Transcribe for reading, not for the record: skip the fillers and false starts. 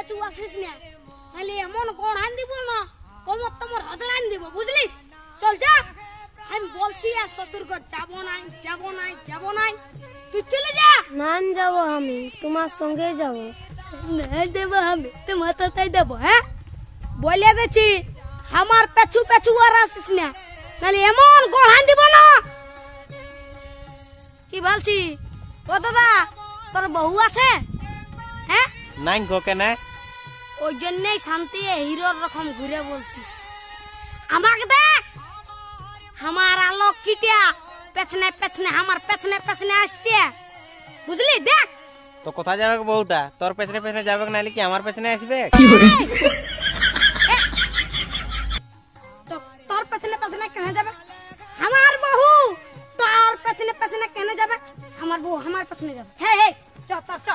পেছু আসিস না, নাহলে এমন কোন আন দিব না কোমর তোমার হজড়ান দিব, বুঝলিস? চল যা, আমি বলছি আর শ্বশুর ঘর যাবো নাই যাবো নাই যাবো নাই, তুই চলে যা। না যাবো, আমি তোমার সঙ্গে যাব। না দেবো, আমি তোমার তাই দেবো। হ্যাঁ বলে দিচ্ছি, আমার পেছু পেছু আর আসিস না, নাহলে এমন গোড়ান দিব না। কি বলছি? ও দাদা, তোর বউ আছে? হ্যাঁ নাই গো, কেন? ওই জন্যই শান্তি হিরোর রকম ঘুরে বলছিস। আমাকে দেখ, আমার আলোক কিটা পেছনে পেছনে আমার পেছনে পেছনে আসছে, বুঝলি? দেখ তো কোথায় যাবে বউটা? তোর পেছনে পেছনে যাবে নাহলে কি আমার পেছনে আসবে? তোর পেছনে পেছনে কেন যাবে? আমার বউ তোর পেছনে পেছনে কেন যাবে? আমার বউ আমার পেছনে যাবে। হে হে, চ চ চ।